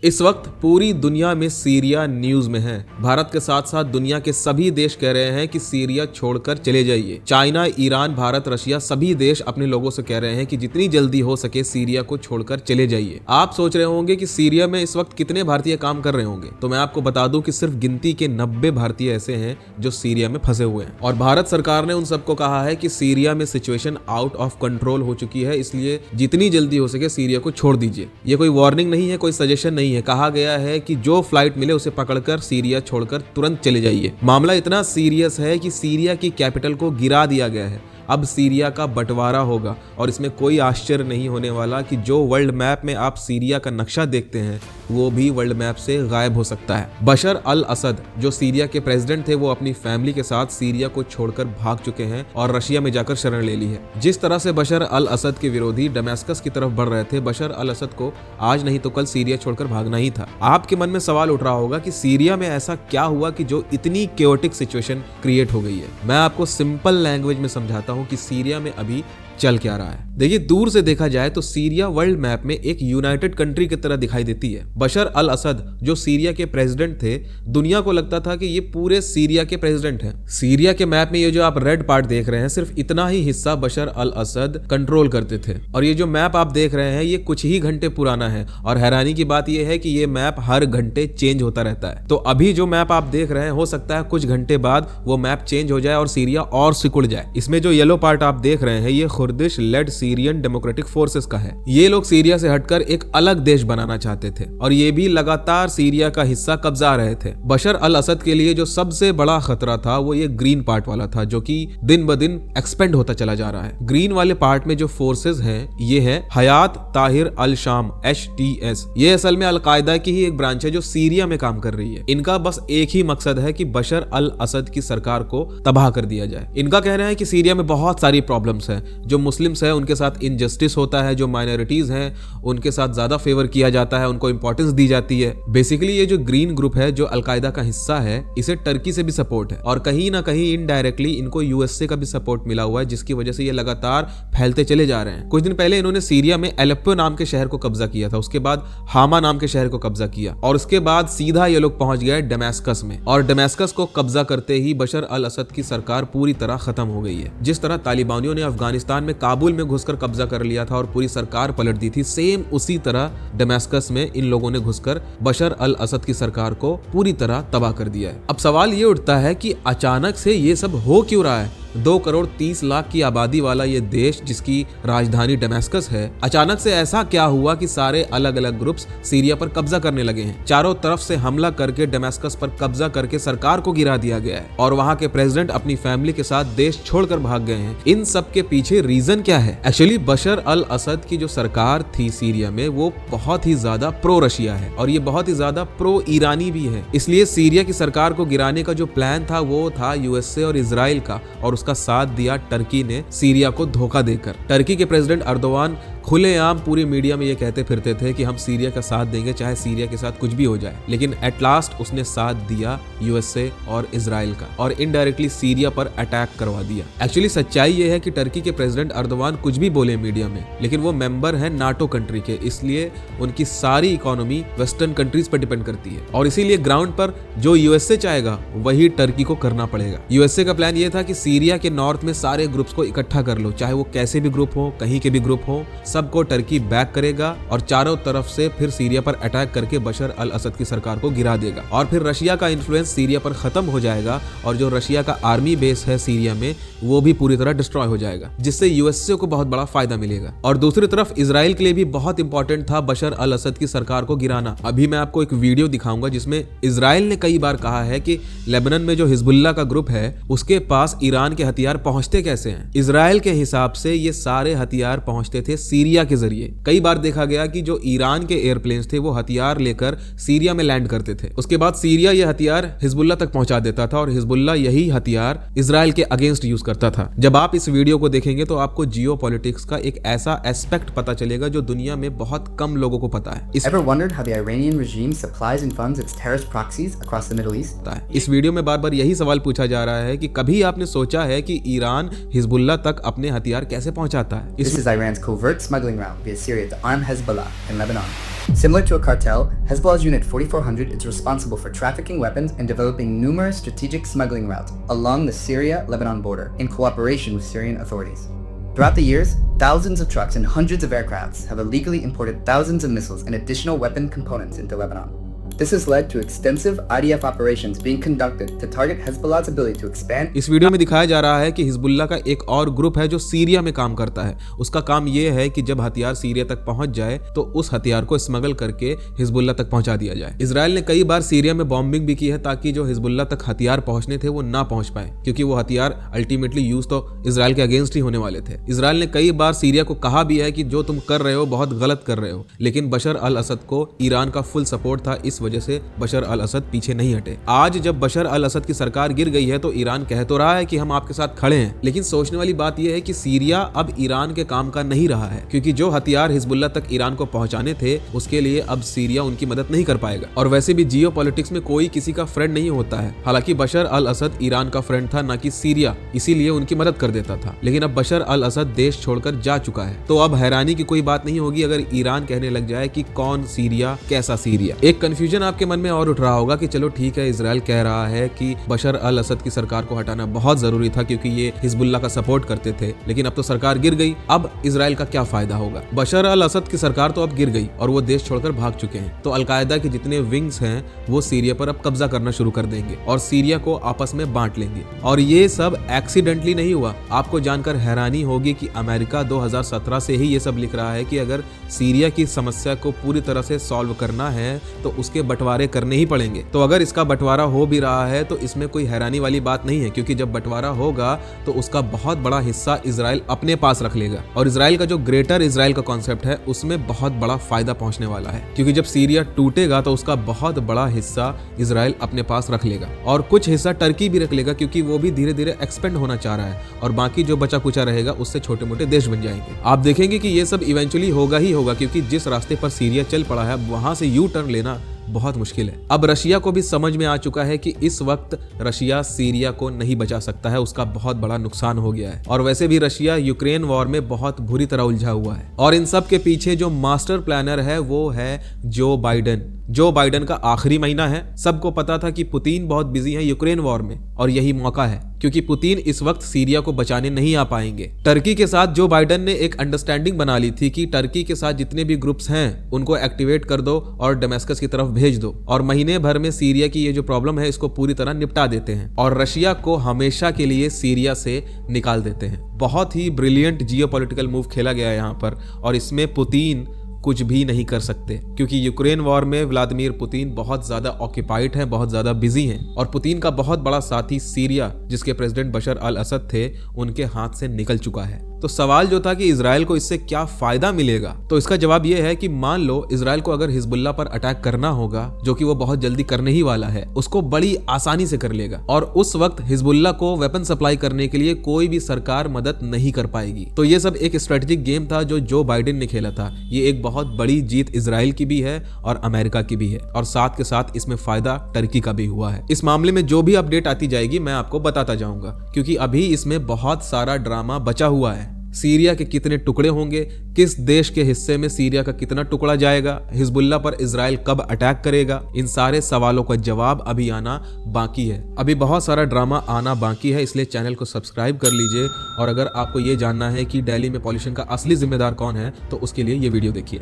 इस वक्त पूरी दुनिया में सीरिया न्यूज में है। भारत के साथ साथ दुनिया के सभी देश कह रहे हैं कि सीरिया छोड़कर चले जाइए। चाइना, ईरान, भारत, रशिया सभी देश अपने लोगों से कह रहे हैं कि जितनी जल्दी हो सके सीरिया को छोड़कर चले जाइए। आप सोच रहे होंगे कि सीरिया में इस वक्त कितने भारतीय काम कर रहे होंगे, तो मैं आपको बता दूं कि सिर्फ गिनती के 90 भारतीय ऐसे हैं जो सीरिया में फंसे हुए हैं। और भारत सरकार ने उन सबको कहा है कि सीरिया में सिचुएशन आउट ऑफ कंट्रोल हो चुकी है, इसलिए जितनी जल्दी हो सके सीरिया को छोड़ दीजिए। ये कोई वार्निंग नहीं है, कोई सजेशन नहीं है। कहा गया है कि जो फ्लाइट मिले उसे पकड़कर सीरिया छोड़कर तुरंत चले जाइए। मामला इतना सीरियस है कि सीरिया की कैपिटल को गिरा दिया गया है। अब सीरिया का बंटवारा होगा और इसमें कोई आश्चर्य नहीं होने वाला कि जो वर्ल्ड मैप में आप सीरिया का नक्शा देखते हैं वो भी वर्ल्ड मैप से गायब हो सकता है। बशर अल असद जो सीरिया के प्रेसिडेंट थे वो अपनी फैमिली के साथ सीरिया को छोड़कर भाग चुके हैं और रशिया में जाकर शरण ले ली है। जिस तरह से बशर अल असद के विरोधी दमास्कस की तरफ बढ़ रहे थे, बशर अल असद को आज नहीं तो कल सीरिया छोड़कर भागना ही था। आपके मन में सवाल उठ रहा होगा कि सीरिया में ऐसा क्या हुआ कि जो इतनी केओटिक सिचुएशन क्रिएट हो गई है। मैं आपको सिंपल लैंग्वेज में समझाता हूँ कि सीरिया में अभी चल क्या रहा है। देखिए, दूर से देखा जाए तो सीरिया वर्ल्ड मैप में एक यूनाइटेड कंट्री की तरह दिखाई देती है। बशर अल असद जो सीरिया के प्रेसिडेंट थे, दुनिया को लगता था कि ये पूरे सीरिया के प्रेसिडेंट हैं। सीरिया के मैप में ये जो आप रेड पार्ट देख रहे हैं, सिर्फ इतना ही हिस्सा बशर अल असद कंट्रोल करते थे। और ये जो मैप आप देख रहे हैं ये कुछ ही घंटे पुराना है और हैरानी की बात यह है कि ये मैप हर घंटे चेंज होता रहता है। तो अभी जो मैप आप देख रहे हैं, हो सकता है कुछ घंटे बाद वो मैप चेंज हो जाए और सीरिया और सिकुड़ जाए। इसमें जो येलो पार्ट आप देख रहे हैं ये Kurdish led Syrian Democratic Forces का है। ये लोग सीरिया से हटकर एक अलग देश बनाना चाहते थे और ये भी लगातार सीरिया का हिस्सा कब्जा रहे थे। बशर अल असद के लिए जो सबसे बड़ा खतरा था वो ये ग्रीन पार्ट वाला था, जो कि दिन ब दिन एक्सपेंड होता चला जा रहा है। ग्रीन वाले पार्ट में जो फोर्सेस हैं ये है हयात ताहिर अल शाम HTS। ये असल में अलकायदा की ही एक ब्रांच है जो सीरिया में काम कर रही है। इनका बस एक ही मकसद है कि बशर अल असद की सरकार को तबाह कर दिया जाए। इनका कहना है कि सीरिया में बहुत सारी प्रॉब्लम्स हैं। जो मुस्लिम्स है उनके साथ इनजस्टिस होता है, जो माइनॉरिटीज हैं उनके साथ ज्यादा फेवर किया जाता है, उनको इंपॉर्टेंस दी जाती है। बेसिकली ये जो ग्रीन ग्रुप है जो अलकायदा का हिस्सा है, इसे टर्की से भी सपोर्ट है और कहीं ना कहीं इनडायरेक्टली इनको यूएसए का भी सपोर्ट मिला हुआ है, जिसकी वजह से ये लगातार फैलते चले जा रहे हैं। कुछ दिन पहले इन्होंने सीरिया में एलेप्पो नाम के शहर को कब्जा किया था, उसके बाद हामा नाम के शहर को कब्जा किया और उसके बाद सीधा ये लोग पहुंच गए दमास्कस में। और दमास्कस को कब्जा करते ही बशर अल असद की सरकार पूरी तरह खत्म हो गई है। जिस तरह तालिबानियों ने अफगानिस्तान में काबुल में घुसकर कब्जा कर लिया था और पूरी सरकार पलट दी थी, सेम उसी तरह दमास्कस में इन लोगों ने घुसकर बशर अल असद की सरकार को पूरी तरह तबाह कर दिया है। अब सवाल ये उठता है कि अचानक से ये सब हो क्यों रहा है। 2 करोड़ 30 लाख की आबादी वाला ये देश जिसकी राजधानी दमास्कस है, अचानक से ऐसा क्या हुआ कि सारे अलग अलग ग्रुप्स सीरिया पर कब्जा करने लगे हैं। चारों तरफ से हमला करके दमास्कस पर कब्जा करके सरकार को गिरा दिया गया है और वहां के प्रेसिडेंट अपनी फैमिली के साथ देश छोड़कर भाग गए हैं। इन सब के पीछे रीजन क्या है? एक्चुअली बशर अल असद की जो सरकार थी सीरिया में वो बहुत ही ज्यादा प्रो रशिया है और ये बहुत ही ज्यादा प्रो ईरानी भी है। इसलिए सीरिया की सरकार को गिराने का जो प्लान था वो था यूएसए और इजराइल का, और उसका साथ दिया टर्की ने सीरिया को धोखा देकर। टर्की के प्रेसिडेंट अर्दोवान खुलेआम पूरी मीडिया में ये कहते फिरते थे कि हम सीरिया का साथ देंगे चाहे सीरिया के साथ कुछ भी हो जाए, लेकिन एट लास्ट उसने साथ दिया यूएसए और इजराइल का और इनडायरेक्टली सीरिया पर अटैक करवा दिया। एक्चुअली सच्चाई ये है कि टर्की के प्रेसिडेंट अर्दोवान कुछ भी बोले मीडिया में, लेकिन वो मेंबर है नाटो कंट्री के, इसलिए उनकी सारी इकोनॉमी वेस्टर्न कंट्रीज पर डिपेंड करती है और इसीलिए ग्राउंड पर जो यूएसए चाहेगा वही टर्की को करना पड़ेगा। यूएसए का प्लान ये था कि सीरिया के नॉर्थ में सारे ग्रुप्स को इकट्ठा कर लो, चाहे वो कैसे भी ग्रुप हो, कहीं के भी ग्रुप हो, सबको टर्की बैक करेगा और चारों तरफ से फिर सीरिया पर अटैक करके बशर अल असद की सरकार को गिरा देगा और फिर रशिया का इन्फ्लुएंस सीरिया पर खत्म हो जाएगा और जो रशिया का आर्मी बेस है सीरिया में वो भी पूरी तरह डिस्ट्रॉय हो जाएगा, जिससे यूएसए को बहुत बड़ा फायदा मिलेगा। और दूसरी तरफ इजराइल के लिए भी बहुत इंपॉर्टेंट था बशर अल असद की सरकार को गिराना। अभी मैं आपको एक वीडियो दिखाऊंगा जिसमें इजराइल ने कई बार कहा है कि लेबनान में जो हिजबुल्लाह का ग्रुप है उसके पास ईरान के हथियार पहुंचते कैसे हैं। इजराइल के हिसाब से ये सारे हथियार पहुंचते थे सीरिया के जरिए। कई बार देखा गया कि जो ईरान के एयरप्लेन्स थे वो हथियार लेकर सीरिया में लैंड करते थे, उसके बाद सीरिया ये हथियार हिजबुल्लाह तक पहुंचा देता था और हिजबुल्लाह यही हथियार इजराइल के अगेंस्ट यूज करता था। जब आप इस वीडियो को देखेंगे तो आपको जियोपॉलिटिक्स का एक ऐसा एस्पेक्ट पता चलेगा जो दुनिया में बहुत कम लोगों को पता है। Ever wondered how the Iranian regime supplies and funds its terrorist proxies across the Middle East? इस वीडियो में बार बार यही सवाल पूछा जा रहा है कि कभी आपने सोचा है कि ईरान हिजबुल्लाह तक अपने हथियार कैसे पहुंचाता है? This is Iran's covert smuggling route via Syria to arm Hezbollah in Lebanon. Similar to a cartel, Hezbollah's Unit 4400 is responsible for trafficking weapons and developing numerous strategic smuggling routes along the Syria-Lebanon border in cooperation with Syrian authorities. Throughout the years, thousands of trucks and hundreds of aircrafts have illegally imported thousands of missiles and additional weapon components into Lebanon. This has led to extensive IDF operations being conducted to target Hezbollah's ability to expand. इस video में दिखाया जा रहा है कि Hezbollah का एक और ग्रुप है जो सीरिया में काम करता है। उसका काम ये है कि जब हथियार सीरिया तक पहुंच जाए तो उस हथियार को स्मगल करके हिजबुल्लाह तक पहुंचा दिया जाए। इजराइल ने कई बार सीरिया में बॉम्बिंग भी की है ताकि जो हिजबुल्लाह तक हथियार पहुंचने थे वो ना पहुंच पाए, क्योंकि वो हथियार अल्टीमेटली यूज तो इजराइल के अगेंस्ट ही होने वाले थे। इजराइल ने कई बार सीरिया को कहा भी है कि जो तुम कर रहे हो बहुत गलत कर रहे हो, लेकिन बशर अल असद को ईरान का फुल सपोर्ट था, इस वजह से बशर अल असद पीछे नहीं हटे। आज जब बशर अल असद की सरकार गिर गई है तो ईरान कह तो रहा है कि हम आपके साथ खड़े हैं, लेकिन सोचने वाली बात यह है कि सीरिया अब ईरान के काम का नहीं रहा है, क्योंकि जो हथियार हिजबुल्लाह तक ईरान को पहुंचाने थे उसके लिए अब सीरिया उनकी मदद नहीं कर पाएगा। और वैसे भी जियो पॉलिटिक्स में कोई किसी का फ्रेंड नहीं होता है। हालांकि बशर अल असद ईरान का फ्रेंड था, ना कि सीरिया, इसीलिए उनकी मदद कर देता था। लेकिन अब बशर अल असद देश छोड़कर जा चुका है, तो अब हैरानी की कोई बात नहीं होगी अगर ईरान कहने लग जाए कि कौन सीरिया, कैसा सीरिया। एक कंफ्यूजन आपके मन में और उठ रहा होगा कि चलो ठीक है, इजराइल कह रहा है कि बशर अल असद की सरकार को हटाना बहुत जरूरी था क्योंकि ये हिजबुल्लाह का सपोर्ट करते थे, लेकिन अब तो सरकार गिर गई, अब इजराइल का क्या फायदा होगा। बशर अल असद की सरकार तो अब गिर गई और वो देश छोड़कर भाग चुके हैं, तो अलकायदा के जितने विंग्स हैं वो सीरिया पर अब कब्जा करना शुरू कर देंगे और सीरिया को आपस में बांट लेंगे। और ये सब एक्सीडेंटली नहीं हुआ। आपको जानकर हैरानी होगी कि अमेरिका 2017 से ही ये सब लिख रहा है कि अगर सीरिया की समस्या को पूरी तरह से सॉल्व करना है तो उसके बंटवारे करने ही पड़ेंगे। तो अगर इसका बंटवारा हो भी रहा है तो इसमें कोई हैरानी वाली बात नहीं है, क्योंकि जब बंटवारा होगा तो उसका बहुत बड़ा हिस्सा इजराइल अपने पास रख लेगा। और इजराइल का जो ग्रेटर इजराइल का कॉन्सेप्ट है उसमें बहुत बड़ा फायदा पहुंचने वाला है, क्योंकि जब सीरिया टूटेगा तो उसका बहुत बड़ा हिस्सा इजराइल अपने पास रख लेगा और कुछ हिस्सा टर्की भी रख लेगा, क्योंकि वो भी धीरे धीरे एक्सपेंड होना चाह रहा है और बाकी जो बचा कुचा रहेगा उससे छोटे मोटे देश बन जाएंगे। आप देखेंगे कि ये सब इवेंचुअली होगा ही होगा, क्योंकि जिस रास्ते पर सीरिया चल पड़ा है वहां से यू टर्न लेना बहुत मुश्किल है। अब रशिया को भी समझ में आ चुका है कि इस वक्त रशिया सीरिया को नहीं बचा सकता है, उसका बहुत बड़ा नुकसान हो गया है। और वैसे भी रशिया यूक्रेन वॉर में बहुत बुरी तरह उलझा हुआ है और इन सब के पीछे जो मास्टर प्लानर है वो है जो बाइडेन। जो बाइडेन का आखिरी महीना है। सबको पता था कि पुतिन बहुत बिजी है यूक्रेन वॉर में और यही मौका है, क्योंकि पुतिन इस वक्त सीरिया को बचाने नहीं आ पाएंगे। टर्की के साथ जो बाइडेन ने एक अंडरस्टैंडिंग बना ली थी कि टर्की के साथ जितने भी ग्रुप्स हैं उनको एक्टिवेट कर दो और डेमेस्कस की तरफ भेज दो और महीने भर में सीरिया की ये जो प्रॉब्लम है इसको पूरी तरह निपटा देते हैं और रशिया को हमेशा के लिए सीरिया से निकाल देते हैं। बहुत ही ब्रिलियंट जियोपॉलिटिकल मूव खेला गया है यहाँ पर और इसमें पुतिन कुछ भी नहीं कर सकते, क्योंकि यूक्रेन वॉर में व्लादिमीर पुतिन बहुत ज्यादा ऑक्यूपाइड हैं, बहुत ज्यादा बिजी हैं और पुतिन का बहुत बड़ा साथी सीरिया, जिसके प्रेसिडेंट बशर अल असद थे, उनके हाथ से निकल चुका है। तो सवाल जो था कि इजराइल को इससे क्या फायदा मिलेगा, तो इसका जवाब यह है कि मान लो इजराइल को अगर हिजबुल्लाह पर अटैक करना होगा, जो कि वो बहुत जल्दी करने ही वाला है, उसको बड़ी आसानी से कर लेगा और उस वक्त हिजबुल्लाह को वेपन सप्लाई करने के लिए कोई भी सरकार मदद नहीं कर पाएगी। तो ये सब एक स्ट्रेटेजिक गेम था जो बाइडेन ने खेला था। ये एक बहुत बड़ी जीत इजराइल की भी है और अमेरिका की भी है और साथ के साथ इसमें फायदा टर्की का भी हुआ है। इस मामले में जो भी अपडेट आती जाएगी मैं आपको बताता जाऊंगा, क्योंकि अभी इसमें बहुत सारा ड्रामा बचा हुआ है। सीरिया के कितने टुकड़े होंगे, किस देश के हिस्से में सीरिया का कितना टुकड़ा जाएगा, हिजबुल्लाह पर इजराइल कब अटैक करेगा, इन सारे सवालों का जवाब अभी आना बाकी है। अभी बहुत सारा ड्रामा आना बाकी है, इसलिए चैनल को सब्सक्राइब कर लीजिए और अगर आपको ये जानना है कि दिल्ली में पॉल्यूशन का असली जिम्मेदार कौन है तो उसके लिए ये वीडियो देखिए।